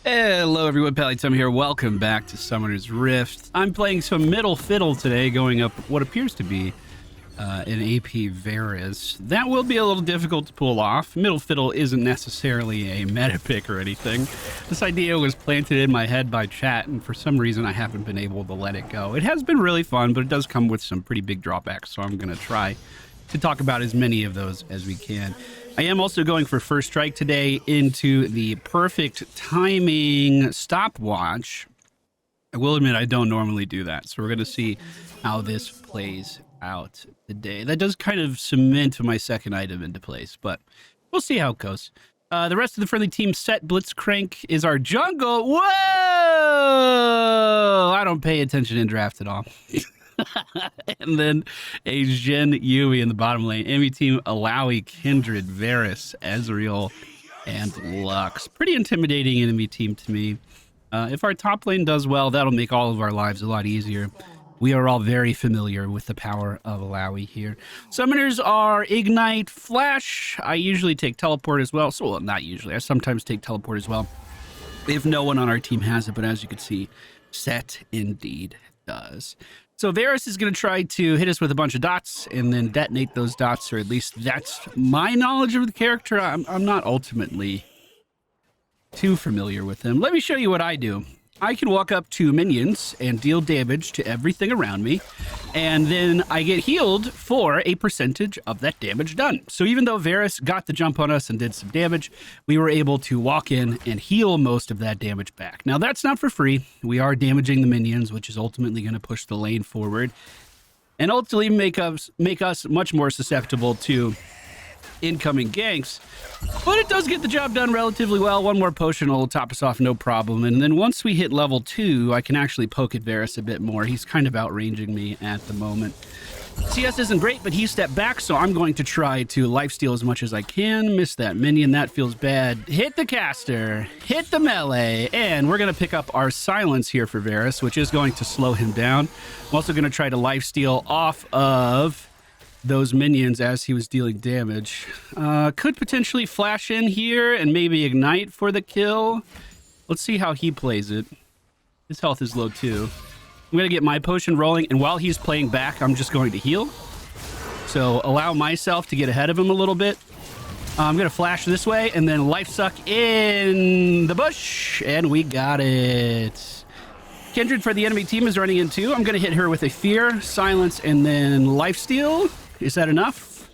Hello everyone, MFPallytime here. Welcome back to Summoner's Rift. I'm playing some middle Fiddle today, going up what appears to be an AP Varus. That will be a little difficult to pull off. Middle Fiddle isn't necessarily a meta pick or anything. This idea was planted in my head by chat, and for some reason I haven't been able to let it go. It has been really fun, but it does come with some pretty big drawbacks, so I'm going to try to talk about as many of those as we can. I am also going for first strike today into the perfect timing stopwatch. I will admit I don't normally do that, so we're going to see how this plays out today. That does kind of cement my second item into place, but we'll see how it goes. The rest of the friendly team set Blitzcrank is our jungle. Whoa! I don't pay attention in draft at all. And then a Jhin Yui in the bottom lane. Enemy team Alawi, Kindred, Varus, Ezreal, and Lux. Pretty intimidating enemy team to me. If our top lane does well, that'll make all of our lives a lot easier. We are all very familiar with the power of Alawi here. Summoners are Ignite, Flash. I usually take Teleport as well. So, well, not usually. I sometimes take Teleport as well if no one on our team has it. But as you can see, Set indeed does. So Varus is going to try to hit us with a bunch of dots and then detonate those dots, or at least that's my knowledge of the character. I'm not ultimately too familiar with him. Let me show you what I do. I can walk up to minions and deal damage to everything around me, and then I get healed for a percentage of that damage done. So even though Varus got the jump on us and did some damage, we were able to walk in and heal most of that damage back. Now that's not for free. We are damaging the minions, which is ultimately going to push the lane forward and ultimately make us much more susceptible to incoming ganks, but it does get the job done relatively well. One more potion will top us off, no problem. And then once we hit level 2, I can actually poke at Varus a bit more. He's kind of outranging me at the moment. CS isn't great, but he stepped back, so I'm going to try to lifesteal as much as I can. Miss that minion, that feels bad. Hit the caster, hit the melee, and we're going to pick up our silence here for Varus, which is going to slow him down. I'm also going to try to lifesteal off of those minions as he was dealing damage. Could potentially flash in here and maybe ignite for the kill. Let's see how he plays it. His health is low too. I'm going to get my potion rolling, and while he's playing back, I'm just going to heal. So allow myself to get ahead of him a little bit. I'm going to flash this way and then life suck in the bush, and we got it. Kindred for the enemy team is running in too. I'm going to hit her with a fear, silence, and then lifesteal. Is that enough?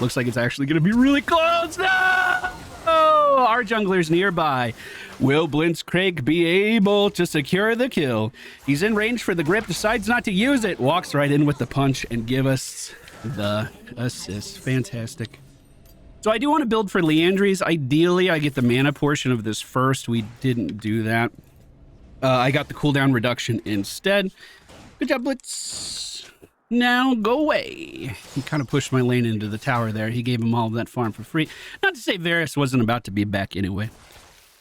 Looks like it's actually going to be really close. No! Oh, our jungler's nearby. Will Blitzcrank be able to secure the kill? He's in range for the grip, decides not to use it, walks right in with the punch and give us the assist. Fantastic. So I do want to build for Leandries. Ideally, I get the mana portion of this first. We didn't do that. I got the cooldown reduction instead. Good job, Blitz. Now go away. He kind of pushed my lane into the tower there. He gave him all of that farm for free. Not to say Varus wasn't about to be back anyway.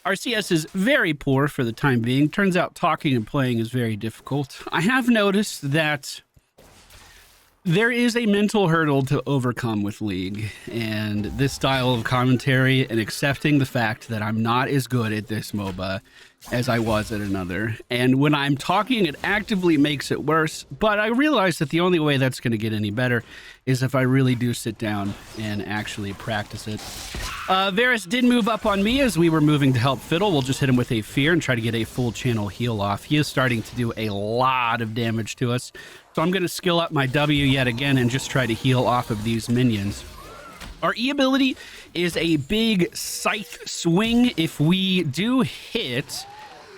Our CS is very poor for the time being. Turns out talking and playing is very difficult. I have noticed that there is a mental hurdle to overcome with League, and this style of commentary and accepting the fact that I'm not as good at this MOBA as I was at another. And when I'm talking, it actively makes it worse, but I realize that the only way that's going to get any better is if I really do sit down and actually practice it. Varus did move up on me as we were moving to help Fiddle. We'll just hit him with a fear and try to get a full channel heal off. He is starting to do a lot of damage to us. So I'm going to skill up my W yet again and just try to heal off of these minions. Our E ability is a big scythe swing. If we do hit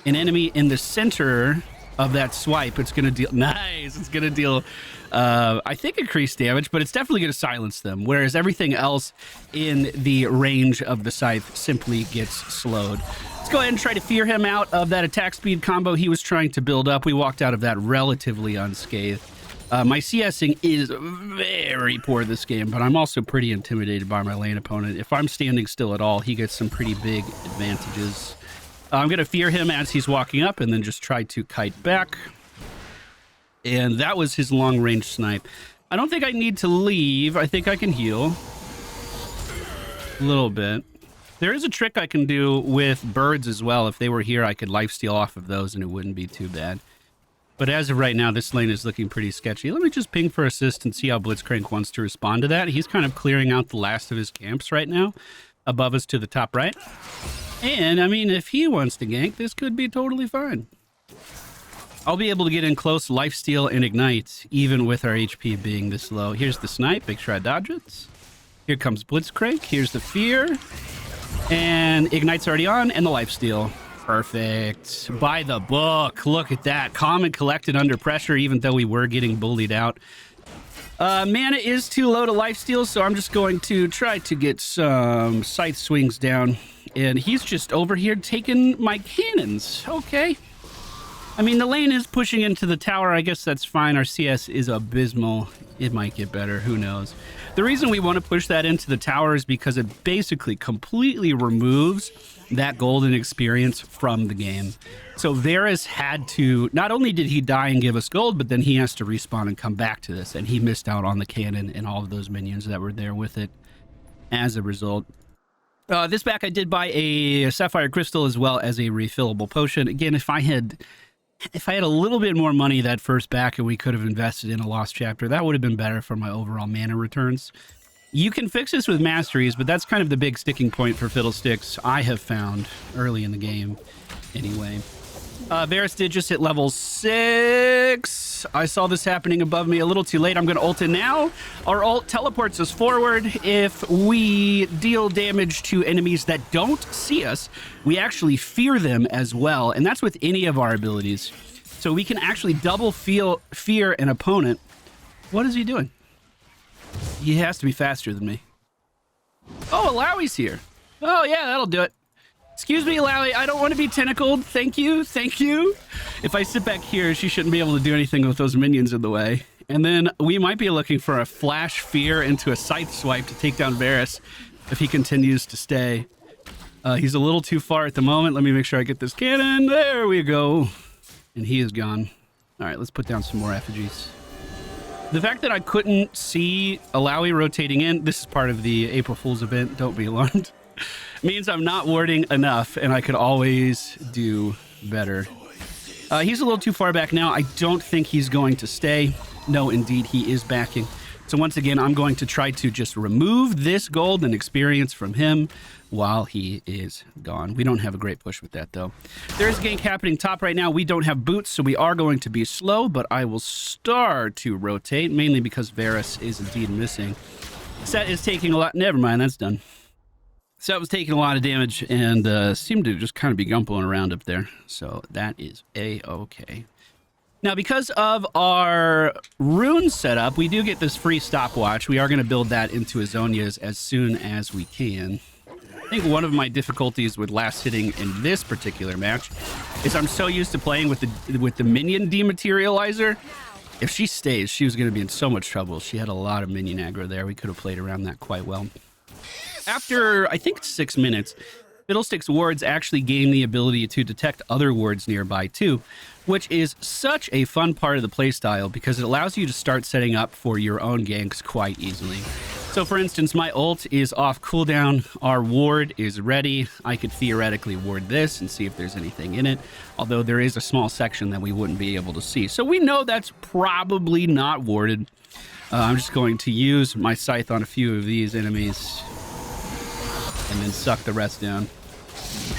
an enemy in the center of that swipe, it's going to deal... Nice! It's going to deal, I think, increased damage, but it's definitely going to silence them, whereas everything else in the range of the scythe simply gets slowed. Let's go ahead and try to fear him out of that attack speed combo he was trying to build up. We walked out of that relatively unscathed. My CSing is very poor this game, but I'm also pretty intimidated by my lane opponent. If I'm standing still at all, he gets some pretty big advantages. I'm going to fear him as he's walking up and then just try to kite back. And that was his long-range snipe. I don't think I need to leave. I think I can heal a little bit. There is a trick I can do with birds as well. If they were here, I could lifesteal off of those and it wouldn't be too bad. But as of right now, this lane is looking pretty sketchy. Let me just ping for assist and see how Blitzcrank wants to respond to that. He's kind of clearing out the last of his camps right now, above us to the top right. And, I mean, if he wants to gank, this could be totally fine. I'll be able to get in close, lifesteal, and ignite, even with our HP being this low. Here's the snipe. Make sure I dodge it. Here comes Blitzcrank. Here's the fear. And ignite's already on, and the lifesteal. Perfect. By the book. Look at that. Calm and collected under pressure, even though we were getting bullied out. Mana is too low to lifesteal, so I'm just going to try to get some scythe swings down. And he's just over here taking my cannons. Okay. I mean, the lane is pushing into the tower. I guess that's fine. Our CS is abysmal. It might get better. Who knows? The reason we want to push that into the tower is because it basically completely removes that golden experience from the game. So Varus had to, not only did he die and give us gold, but then he has to respawn and come back to this. And he missed out on the cannon and all of those minions that were there with it as a result. This back I did buy a sapphire crystal as well as a refillable potion. Again, if I had a little bit more money that first back and we could have invested in a lost chapter, that would have been better for my overall mana returns. You can fix this with masteries, but that's kind of the big sticking point for Fiddlesticks I have found early in the game anyway. Varus did just hit level 6. I saw this happening above me a little too late. I'm going to ult in now. Our ult teleports us forward. If we deal damage to enemies that don't see us, we actually fear them as well. And that's with any of our abilities. So we can actually double fear an opponent. What is he doing? He has to be faster than me. Oh, Alawi's here. Oh, yeah, that'll do it. Excuse me, Alawi, I don't want to be tentacled. Thank you, thank you. If I sit back here, she shouldn't be able to do anything with those minions in the way. And then we might be looking for a flash fear into a scythe swipe to take down Varus if he continues to stay. He's a little too far at the moment. Let me make sure I get this cannon. There we go. And he is gone. All right, let's put down some more effigies. The fact that I couldn't see Alawi rotating in, this is part of the April Fool's event, don't be alarmed, means I'm not warding enough and I could always do better. He's a little too far back now. I don't think he's going to stay. No, indeed, he is backing. So once again, I'm going to try to just remove this gold and experience from him while he is gone. We don't have a great push with that, though. There is a gank happening top right now. We don't have boots, so we are going to be slow, but I will start to rotate, mainly because Varus is indeed missing. Set is taking a lot. Never mind, that's done. Set was taking a lot of damage and seemed to just kind of be gumpling around up there. So that is A-okay. Now, because of our rune setup, we do get this free stopwatch. We are going to build that into Azonia's as soon as we can. I think one of my difficulties with last hitting in this particular match is I'm so used to playing with the minion dematerializer. If she stays, she was going to be in so much trouble. She had a lot of minion aggro there. We could have played around that quite well. After, I think, 6 minutes, Fiddlesticks wards actually gain the ability to detect other wards nearby too, which is such a fun part of the playstyle because it allows you to start setting up for your own ganks quite easily. So for instance, my ult is off cooldown, our ward is ready. I could theoretically ward this and see if there's anything in it, although there is a small section that we wouldn't be able to see. So we know that's probably not warded. I'm just going to use my scythe on a few of these enemies and then suck the rest down.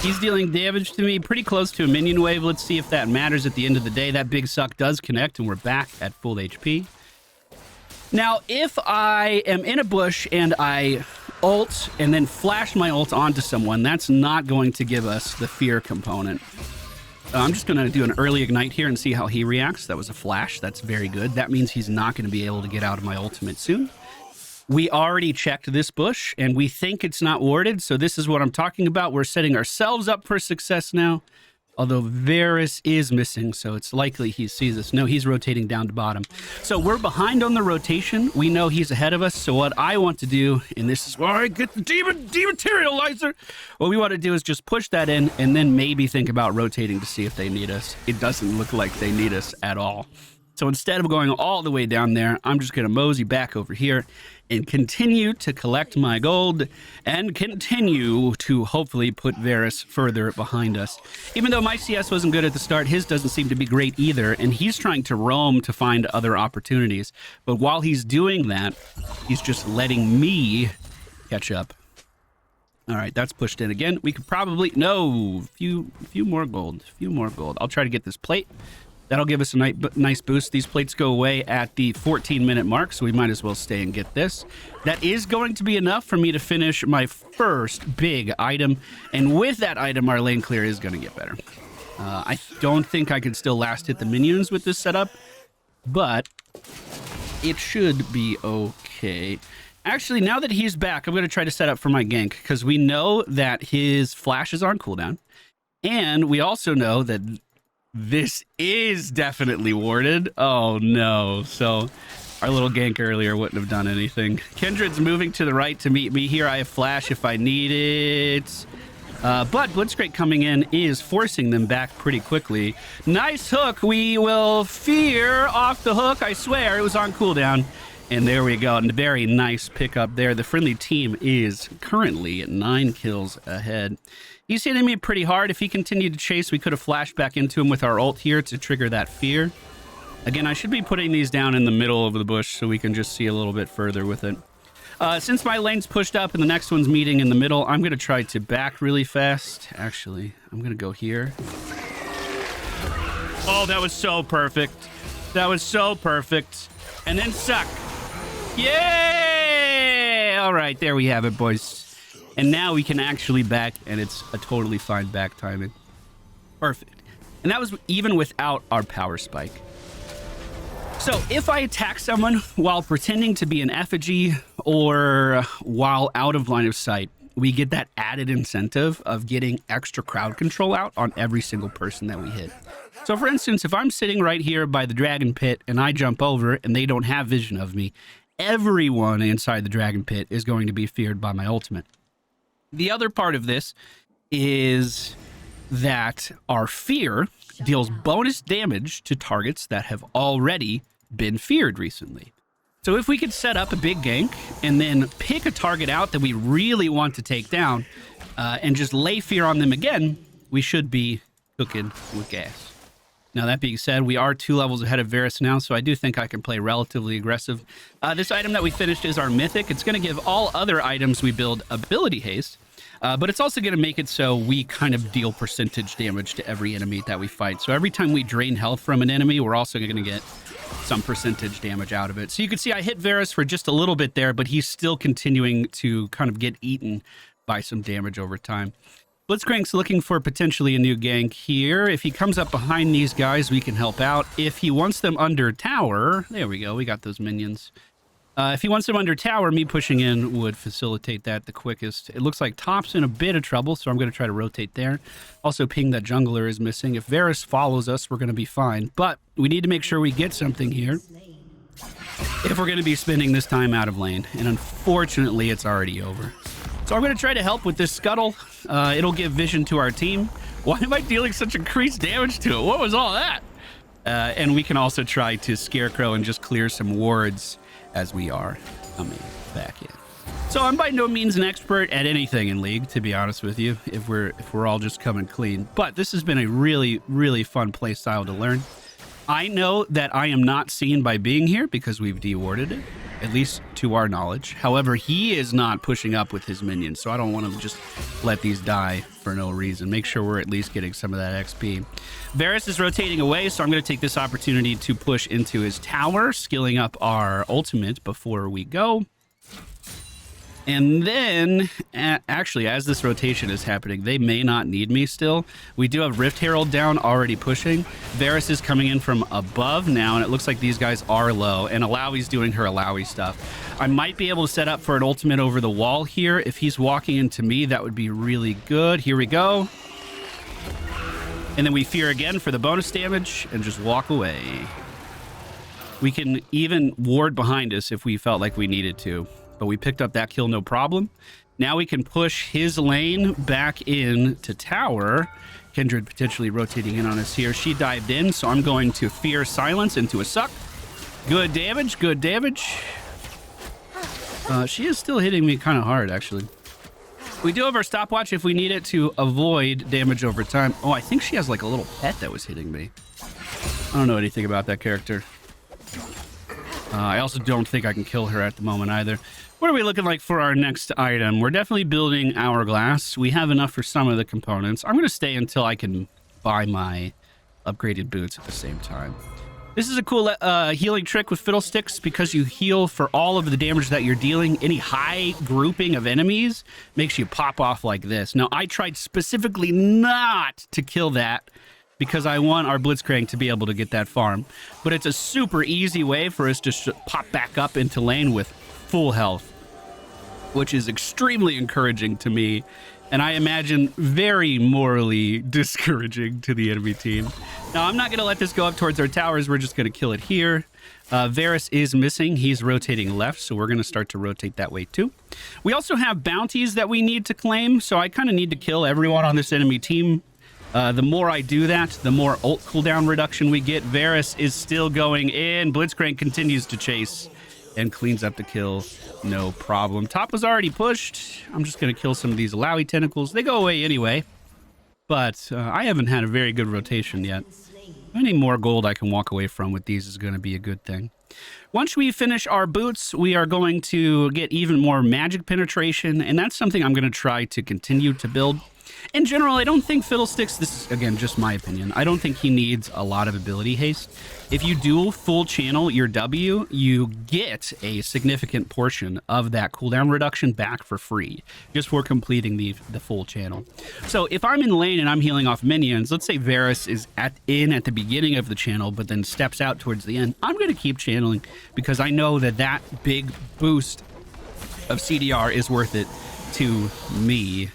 He's dealing damage to me pretty close to a minion wave. Let's see if that matters at the end of the day. That big suck does connect and we're back at full HP. Now, if I am in a bush and I ult and then flash my ult onto someone, that's not going to give us the fear component. I'm just going to do an early ignite here and see how he reacts. That was a flash. That's very good. That means he's not going to be able to get out of my ultimate soon. We already checked this bush, and we think it's not warded, so this is what I'm talking about. We're setting ourselves up for success now, although Varus is missing, so it's likely he sees us. No, he's rotating down to bottom. So we're behind on the rotation. We know he's ahead of us, so what I want to do, and this is where I get the dematerializer, what we want to do is just push that in, and then maybe think about rotating to see if they need us. It doesn't look like they need us at all. So instead of going all the way down there, I'm just going to mosey back over here and continue to collect my gold and continue to hopefully put Varus further behind us. Even though my CS wasn't good at the start, his doesn't seem to be great either, and he's trying to roam to find other opportunities. But while he's doing that, he's just letting me catch up. All right, that's pushed in again. We could probably... No, few more gold. I'll try to get this plate. That'll give us a nice boost. These plates go away at the 14-minute mark, so we might as well stay and get this. That is going to be enough for me to finish my first big item, and with that item, our lane clear is going to get better. I don't think I can still last hit the minions with this setup, but it should be okay. Actually, now that he's back, I'm going to try to set up for my gank, because we know that his flash is on cooldown, and we also know that this is definitely warded. Oh no. So our little gank earlier wouldn't have done anything. Kindred's moving to the right to meet me here. I have flash if I need it. But Blitzcrank coming in is forcing them back pretty quickly. Nice hook. We will fear off the hook. I swear it was on cooldown. And there we go. And a very nice pickup there. The friendly team is currently at 9 kills ahead. He's hitting me pretty hard. If he continued to chase, we could have flashed back into him with our ult here to trigger that fear. Again, I should be putting these down in the middle of the bush so we can just see a little bit further with it. Since my lane's pushed up and the next one's meeting in the middle, I'm going to try to back really fast. Actually, I'm going to go here. Oh, that was so perfect. That was so perfect. And then suck. Yay! All right, there we have it, boys. And now we can actually back, and it's a totally fine back timing. Perfect. And that was even without our power spike. So if I attack someone while pretending to be an effigy or while out of line of sight, we get that added incentive of getting extra crowd control out on every single person that we hit. So for instance, if I'm sitting right here by the dragon pit and I jump over and they don't have vision of me, everyone inside the dragon pit is going to be feared by my ultimate. The other part of this is that our fear deals bonus damage to targets that have already been feared recently. So if we could set up a big gank and then pick a target out that we really want to take down and just lay fear on them again, we should be cooking with gas. Now, that being said, we are 2 levels ahead of Varus now, so I do think I can play relatively aggressive. This item that we finished is our Mythic. It's going to give all other items we build ability haste, but it's also going to make it so we kind of deal percentage damage to every enemy that we fight. So every time we drain health from an enemy, we're also going to get some percentage damage out of it. So you can see I hit Varus for just a little bit there, but he's still continuing to kind of get eaten by some damage over time. Blitzcrank's looking for potentially a new gank here. If he comes up behind these guys, we can help out. If he wants them under tower, there we go, we got those minions. If he wants them under tower, me pushing in would facilitate that the quickest. It looks like top's in a bit of trouble, so I'm going to try to rotate there. Also, ping that jungler is missing. If Varus follows us, we're going to be fine. But we need to make sure we get something here if we're going to be spending this time out of lane. And unfortunately, it's already over. So I'm going to try to help with this scuttle. It'll give vision to our team. Why am I dealing such increased damage to it? What was all that? And we can also try to scarecrow and just clear some wards as we are coming back in. So I'm by no means an expert at anything in League, to be honest with you, if we're all just coming clean. But this has been a really, really fun play style to learn. I know that I am not seen by being here because we've dewarded it, at least to our knowledge. However, he is not pushing up with his minions, so I don't want to just let these die for no reason. Make sure we're at least getting some of that XP. Varus is rotating away, so I'm going to take this opportunity to push into his tower, skilling up our ultimate before we go. And then, actually, as this rotation is happening, they may not need me still. We do have Rift Herald down, already pushing. Varus is coming in from above now, and it looks like these guys are low, and Alawi's doing her Alawi stuff. I might be able to set up for an ultimate over the wall here. If he's walking into me, that would be really good. Here we go. And then we fear again for the bonus damage, and just walk away. We can even ward behind us if we felt like we needed to. But we picked up that kill no problem. Now we can push his lane back in to tower. Kindred potentially rotating in on us here. She dived in, so I'm going to Fear Silence into a suck. Good damage, good damage. She is still hitting me kind of hard, actually. We do have our stopwatch if we need it to avoid damage over time. Oh, I think she has like a little pet that was hitting me. I don't know anything about that character. I also don't think I can kill her at the moment either. What are we looking like for our next item? We're definitely building Hourglass. We have enough for some of the components. I'm going to stay until I can buy my upgraded boots at the same time. This is a cool healing trick with Fiddlesticks because you heal for all of the damage that you're dealing. Any high grouping of enemies makes you pop off like this. Now, I tried specifically not to kill that because I want our Blitzcrank to be able to get that farm. But it's a super easy way for us to pop back up into lane with full health, which is extremely encouraging to me. And I imagine very morally discouraging to the enemy team. Now, I'm not going to let this go up towards our towers. We're just going to kill it here. Varus is missing. He's rotating left, so we're going to start to rotate that way too. We also have bounties that we need to claim, so I kind of need to kill everyone on this enemy team. The more I do that, the more ult cooldown reduction we get. Varus is still going in. Blitzcrank continues to chase and cleans up the kill, no problem. Top was already pushed. I'm just going to kill some of these Alawi tentacles. They go away anyway, but I haven't had a very good rotation yet. Any more gold I can walk away from with these is going to be a good thing. Once we finish our boots, we are going to get even more magic penetration, and that's something I'm going to try to continue to build. In general, I don't think Fiddlesticks, this is, again, just my opinion, I don't think he needs a lot of ability haste. If you dual full channel your W, you get a significant portion of that cooldown reduction back for free, just for completing the full channel. So if I'm in lane and I'm healing off minions, let's say Varus is in at the beginning of the channel, but then steps out towards the end, I'm going to keep channeling because I know that that big boost of CDR is worth it to me.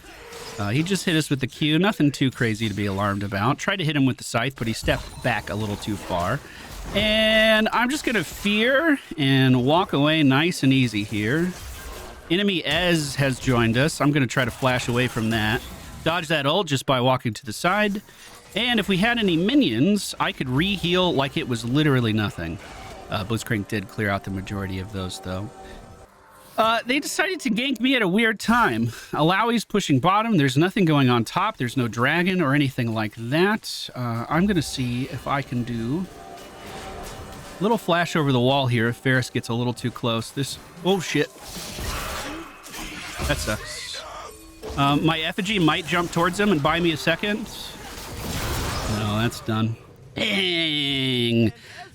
He just hit us with the Q. Nothing too crazy to be alarmed about. Tried to hit him with the scythe, but he stepped back a little too far. And I'm just going to fear and walk away nice and easy here. Enemy Ez has joined us. I'm going to try to flash away from that. Dodge that ult just by walking to the side. And if we had any minions, I could re-heal like it was literally nothing. Blitzcrank did clear out the majority of those, though. They decided to gank me at a weird time. Alawi's pushing bottom. There's nothing going on top. There's no dragon or anything like that. I'm going to see if I can do a little flash over the wall here if Varus gets a little too close. Oh, shit. That sucks. My effigy might jump towards him and buy me a second. No, that's done. Dang.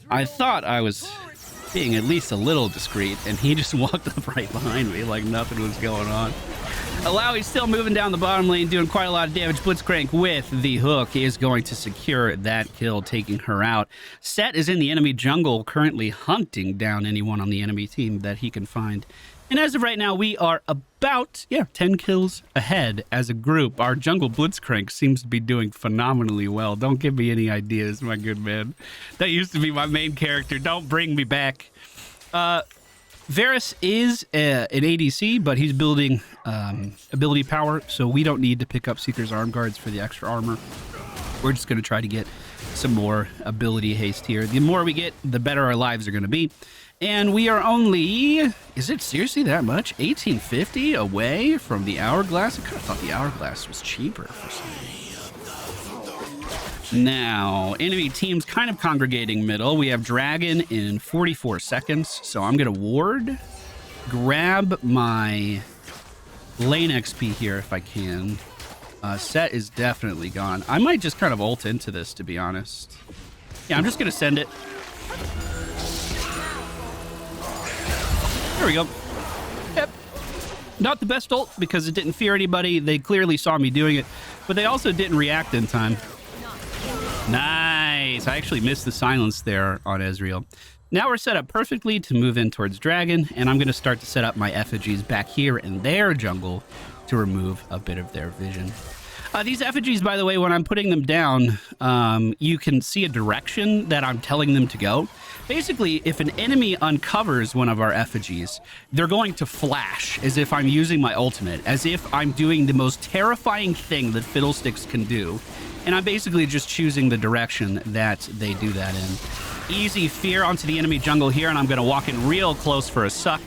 I thought I was being at least a little discreet, and he just walked up right behind me like nothing was going on. Alawi's still moving down the bottom lane, doing quite a lot of damage. Blitzcrank with the hook is going to secure that kill, taking her out. Set is in the enemy jungle, currently hunting down anyone on the enemy team that he can find. And as of right now, we are about, 10 kills ahead as a group. Our jungle Blitzcrank seems to be doing phenomenally well. Don't give me any ideas, my good man. That used to be my main character. Don't bring me back. Varus is an ADC, but he's building ability power, so we don't need to pick up Seeker's Arm Guards for the extra armor. We're just going to try to get some more ability haste here. The more we get, the better our lives are going to be. And we are only, is it seriously that much? 1850 away from the Hourglass? I kind of thought the Hourglass was cheaper for some reason. Now, enemy team's kind of congregating middle. We have Dragon in 44 seconds. So I'm going to ward, grab my lane XP here if I can. Set is definitely gone. I might just kind of ult into this, to be honest. Yeah, I'm just going to send it. There we go. Yep. Not the best ult because it didn't fear anybody. They clearly saw me doing it, but they also didn't react in time. Nice. I actually missed the silence there on Ezreal. Now we're set up perfectly to move in towards Dragon, and I'm going to start to set up my effigies back here in their jungle to remove a bit of their vision. These effigies, by the way, when I'm putting them down, you can see a direction that I'm telling them to go. Basically, if an enemy uncovers one of our effigies, they're going to flash as if I'm using my ultimate, as if I'm doing the most terrifying thing that Fiddlesticks can do. And I'm basically just choosing the direction that they do that in. Easy fear onto the enemy jungle here, and I'm going to walk in real close for a suck.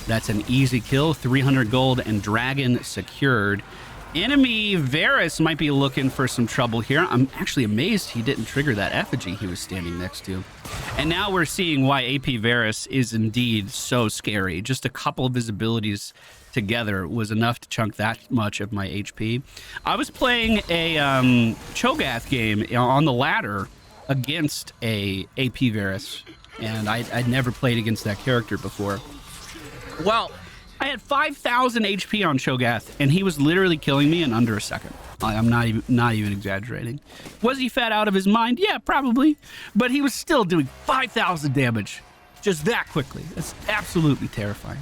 That's an easy kill. 300 gold and dragon secured. Enemy Varus might be looking for some trouble here. I'm actually amazed he didn't trigger that effigy he was standing next to. And now we're seeing why AP Varus is indeed so scary. Just a couple of his abilities together was enough to chunk that much of my HP. I was playing a Cho'Gath game on the ladder against a AP Varus, and I'd never played against that character before. Well, I had 5,000 HP on Cho'Gath, and he was literally killing me in under a second. I'm not even exaggerating. Was he fat out of his mind? Yeah, probably. But he was still doing 5,000 damage just that quickly. That's absolutely terrifying.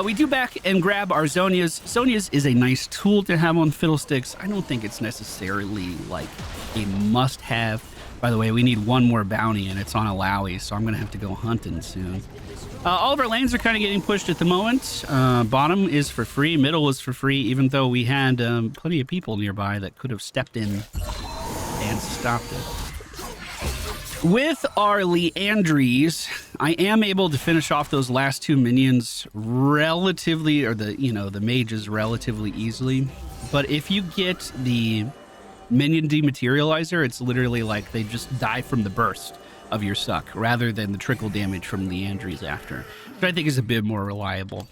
We do back and grab our Zonias. Zonias is a nice tool to have on Fiddlesticks. I don't think it's necessarily like a must-have. By the way, we need one more bounty, and it's on Alawi, so I'm going to have to go hunting soon. All of our lanes are kind of getting pushed at the moment. Bottom is for free. Middle is for free, even though we had plenty of people nearby that could have stepped in and stopped it. With our Leandries, I am able to finish off those last two minions relatively, or the mages relatively easily. But if you get the minion dematerializer, it's literally like they just die from the burst of your suck rather than the trickle damage from Leandries after, which I think is a bit more reliable.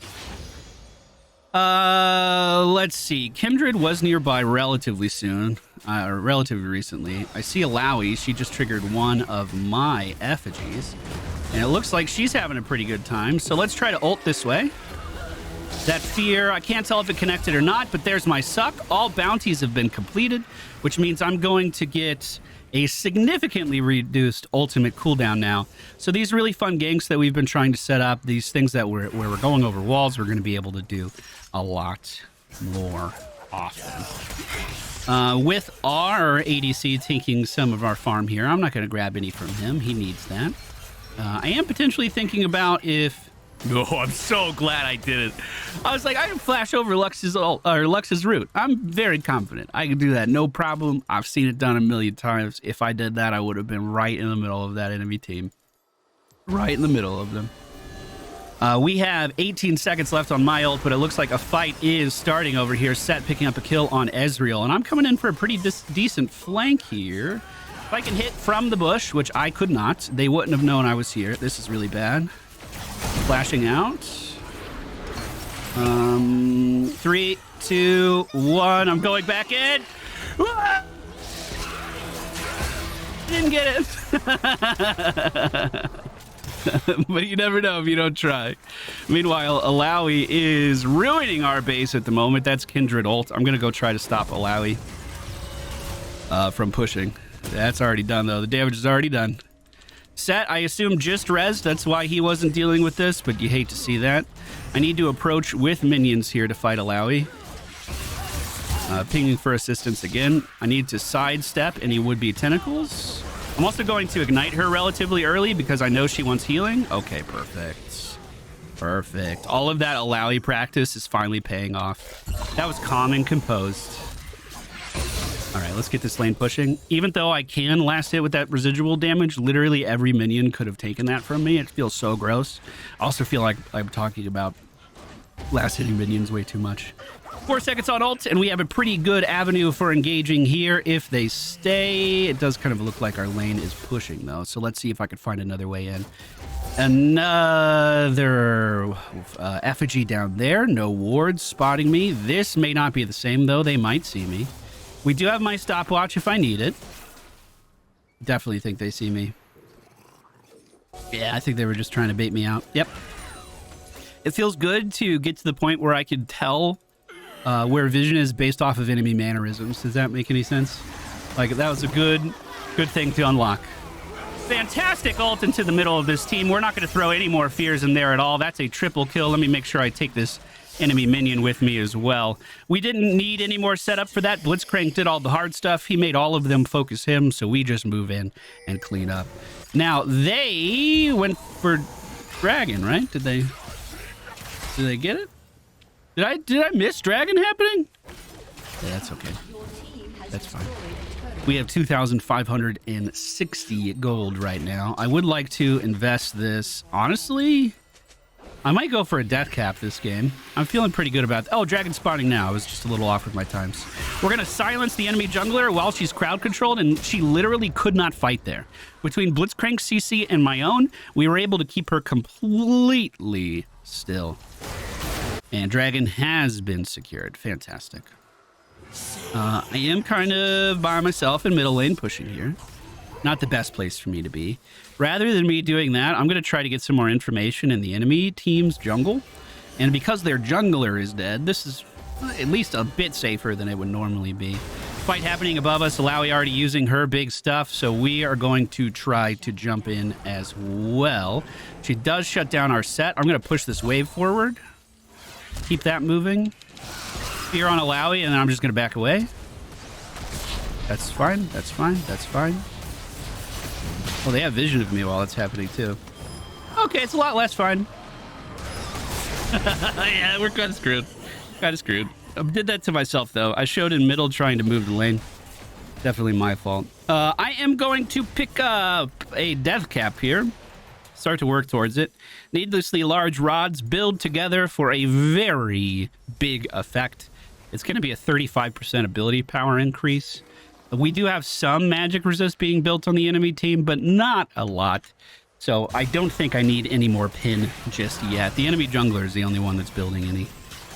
Let's see. Kindred was nearby relatively soon, or relatively recently. I see Alawi. She just triggered one of my effigies, and it looks like she's having a pretty good time. So let's try to ult this way. That fear, I can't tell if it connected or not, but there's my suck. All bounties have been completed, which means I'm going to get a significantly reduced ultimate cooldown now. So these really fun ganks that we've been trying to set up, these things that where we're going over walls, we're going to be able to do a lot more often. With our ADC taking some of our farm here, I'm not going to grab any from him. He needs that. I am potentially thinking about if... Oh, I'm so glad I did it. I was like, I can flash over Lux's root. I'm very confident. I can do that, no problem. I've seen it done a million times. If I did that, I would have been right in the middle of that enemy team. Right in the middle of them. We have 18 seconds left on my ult, but it looks like a fight is starting over here. Set picking up a kill on Ezreal, and I'm coming in for a pretty decent flank here. If I can hit from the bush, which I could not, they wouldn't have known I was here. This is really bad. Flashing out. 3, 2, 1. I'm going back in. Didn't get it. But you never know if you don't try. Meanwhile, Alawi is ruining our base at the moment. That's Kindred ult. I'm going to go try to stop Alawi from pushing. That's already done, though. The damage is already done. Set, I assume, just rezzed. That's why he wasn't dealing with this, but you hate to see that. I need to approach with minions here to fight Alawi. Pinging for assistance again. I need to sidestep any would-be tentacles. I'm also going to ignite her relatively early because I know she wants healing. Okay, perfect. Perfect. All of that Alawi practice is finally paying off. That was calm and composed. All right, let's get this lane pushing. Even though I can last hit with that residual damage, literally every minion could have taken that from me. It feels so gross. I also feel like I'm talking about last hitting minions way too much. 4 seconds on ult, and we have a pretty good avenue for engaging here if they stay. It does kind of look like our lane is pushing, though, so let's see if I can find another way in. Another effigy down there. No wards spotting me. This may not be the same, though. They might see me. We do have my stopwatch if I need it. Definitely think they see me. Yeah, I think they were just trying to bait me out. Yep. It feels good to get to the point where I can tell where vision is based off of enemy mannerisms. Does that make any sense? Like, that was a good thing to unlock. Fantastic ult into the middle of this team. We're not going to throw any more fears in there at all. That's a triple kill. Let me make sure I take this enemy minion with me as well. We didn't need any more setup for that. Blitzcrank did all the hard stuff. He made all of them focus him, so we just move in and clean up. Now, they went for dragon, right? Did they get it? Did I miss dragon happening? Yeah, that's okay. That's fine. We have 2,560 gold right now. I would like to invest this. Honestly, I might go for a death cap this game. I'm feeling pretty good about Oh, dragon spawning now. I was just a little off with my times. We're going to silence the enemy jungler while she's crowd controlled, and she literally could not fight there. Between Blitzcrank, CC, and my own, we were able to keep her completely still. And dragon has been secured. Fantastic. I am kind of by myself in middle lane pushing here. Not the best place for me to be. Rather than me doing that, I'm going to try to get some more information in the enemy team's jungle. And because their jungler is dead, this is at least a bit safer than it would normally be. Fight happening above us. Alawi already using her big stuff, so we are going to try to jump in as well. She does shut down our set. I'm going to push this wave forward. Keep that moving. Fear on Alawi, and then I'm just going to back away. That's fine. That's fine. That's fine. Oh, they have vision of me while it's happening, too. Okay, it's a lot less fine. Yeah, we're kind of screwed. Kind of screwed. I did that to myself, though. I showed in middle trying to move the lane. Definitely my fault. I am going to pick up a death cap here. Start to work towards it. Needlessly large rods build together for a very big effect. It's going to be a 35% ability power increase. We do have some magic resist being built on the enemy team, but not a lot. So I don't think I need any more pin just yet. The enemy jungler is the only one that's building any.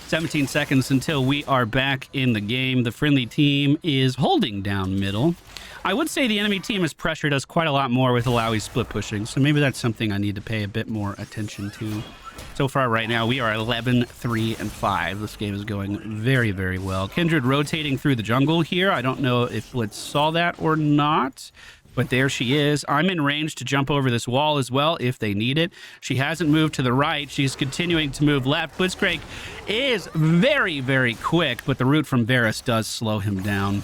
17 seconds until we are back in the game. The friendly team is holding down middle. I would say the enemy team has pressured us quite a lot more with Alawi split pushing, so maybe that's something I need to pay a bit more attention to. So far right now, we are 11, 3, and 5. This game is going very, very well. Kindred rotating through the jungle here. I don't know if Blitz saw that or not, but there she is. I'm in range to jump over this wall as well if they need it. She hasn't moved to the right. She's continuing to move left. Blitzcrank is very, very quick, but the route from Varus does slow him down.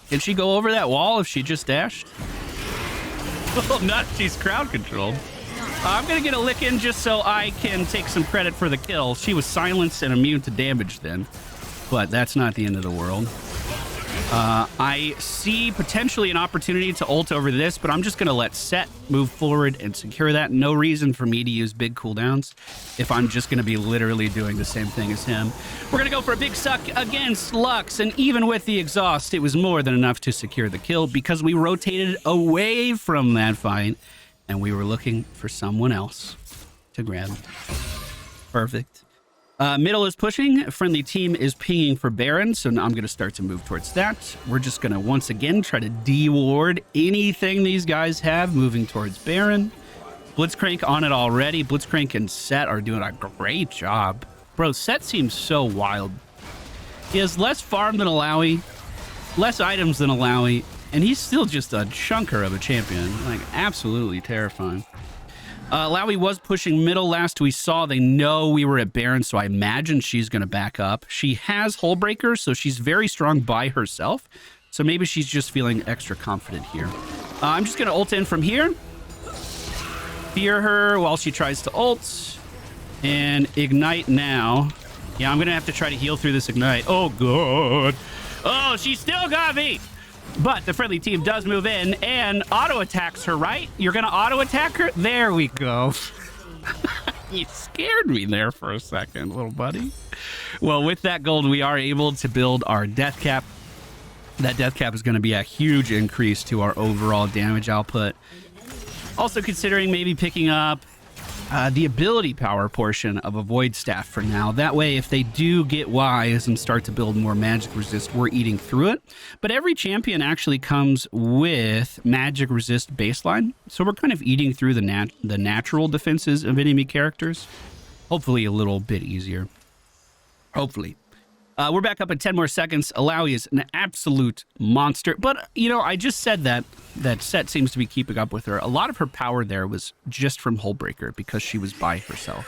Can she go over that wall if she just dashed? Well, not if she's crowd controlled. I'm going to get a lick in just so I can take some credit for the kill. She was silenced and immune to damage then, but that's not the end of the world. I see potentially an opportunity to ult over this, but I'm just going to let Set move forward and secure that. No reason for me to use big cooldowns if I'm just going to be literally doing the same thing as him. We're going to go for a big suck against Lux, and even with the exhaust, it was more than enough to secure the kill because we rotated away from that fight, and we were looking for someone else to grab. Perfect. Middle is pushing. Friendly team is pinging for Baron, so now I'm going to start to move towards that. We're just going to once again try to de-ward anything these guys have moving towards Baron. Blitzcrank on it already. Blitzcrank and Set are doing a great job. Bro, Set seems so wild. He has less farm than Alawi, less items than Alawi, and he's still just a chunker of a champion. Like, absolutely terrifying. Alawi was pushing middle last we saw. They know we were at Baron, so I imagine she's going to back up. She has Hullbreaker, so she's very strong by herself. So maybe she's just feeling extra confident here. I'm just going to ult in from here. Fear her while she tries to ult. And ignite now. Yeah, I'm going to have to try to heal through this ignite. Oh, God. Oh, she still got me. But the friendly team does move in and auto-attacks her, right? You're going to auto-attack her? There we go. You scared me there for a second, little buddy. Well, with that gold, we are able to build our death cap. That death cap is going to be a huge increase to our overall damage output. Also considering maybe picking up the ability power portion of a Void Staff for now. That way, if they do get wise and start to build more magic resist, we're eating through it. But every champion actually comes with magic resist baseline. So we're kind of eating through the natural defenses of enemy characters. Hopefully a little bit easier. Hopefully. We're back up in 10 more seconds. Alawi is an absolute monster. But, you know, I just said that Set seems to be keeping up with her. A lot of her power there was just from Hullbreaker because she was by herself.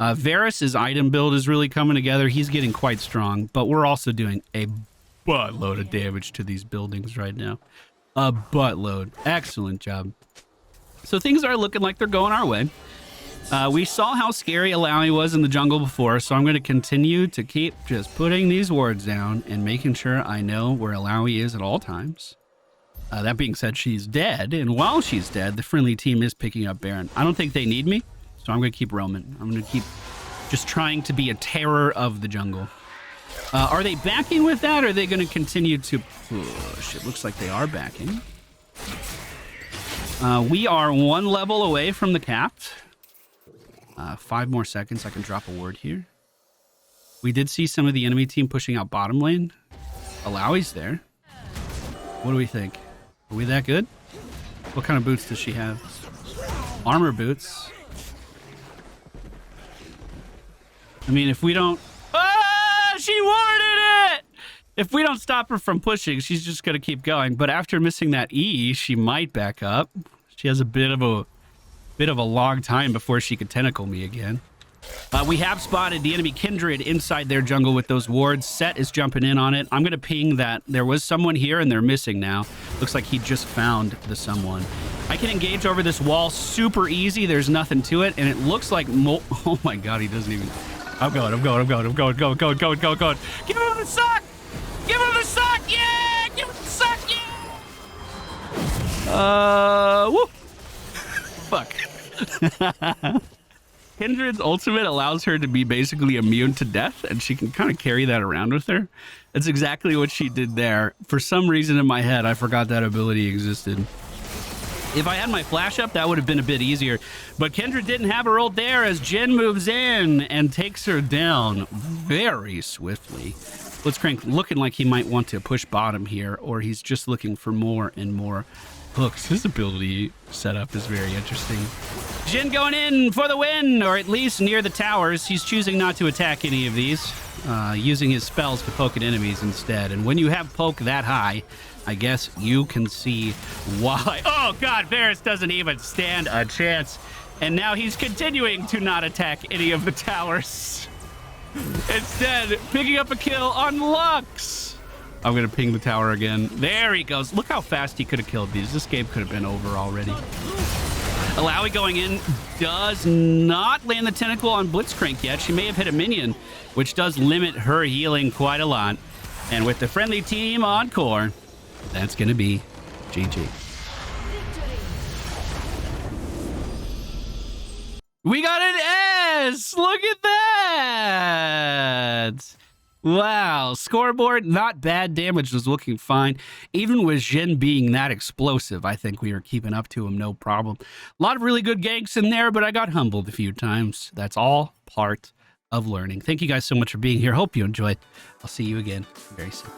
Varus's item build is really coming together. He's getting quite strong, but we're also doing a buttload of damage to these buildings right now. A buttload. Excellent job. So things are looking like they're going our way. We saw how scary Alawi was in the jungle before, so I'm going to continue to keep just putting these wards down and making sure I know where Alawi is at all times. That being said, she's dead, and while she's dead, the friendly team is picking up Baron. I don't think they need me, so I'm going to keep roaming. I'm going to keep just trying to be a terror of the jungle. Are they backing with that, or are they going to continue to push? It looks like they are backing. We are 1 level away from the capped. 5 more seconds, I can drop a ward here. We did see some of the enemy team pushing out bottom lane. Alawi's there. What do we think? Are we that good? What kind of boots does she have? Armor boots. I mean, if we don't... Ah! She warded it! If we don't stop her from pushing, she's just going to keep going. But after missing that E, she might back up. She has a bit of a long time before she could tentacle me again. We have spotted the enemy Kindred inside their jungle with those wards. Set is jumping in on it. I'm going to ping that there was someone here and they're missing now. Looks like he just found the someone. I can engage over this wall super easy. There's nothing to it. And it looks like... Oh my god, he doesn't even... I'm going. Give him the suck! Give him the suck! Yeah! Give him the suck! Yeah! Woo! Fuck. Kindred's ultimate allows her to be basically immune to death, and she can kind of carry that around with her. That's exactly what she did there. For some reason in my head, I forgot that ability existed. If I had my flash up, that would have been a bit easier. But Kindred didn't have her ult there as Jhin moves in and takes her down very swiftly. Blitzcrank looking like he might want to push bottom here, or he's just looking for more and more hooks. His ability setup is very interesting. Jhin going in for the win, or at least near the towers. He's choosing not to attack any of these, using his spells to poke at enemies instead. And when you have poke that high, I guess you can see why. Oh god, Varus doesn't even stand a chance. And now he's continuing to not attack any of the towers. Instead, picking up a kill on Lux. I'm going to ping the tower again. There he goes. Look how fast he could have killed these. This game could have been over already. Alawi going in does not land the tentacle on Blitzcrank yet. She may have hit a minion, which does limit her healing quite a lot. And with the friendly team on core, that's going to be GG. We got an S! Look at that! Wow, scoreboard, not bad. Damage was looking fine. Even with Jhin being that explosive, I think we were keeping up to him, no problem. A lot of really good ganks in there, but I got humbled a few times. That's all part of learning. Thank you guys so much for being here. Hope you enjoyed. I'll see you again very soon.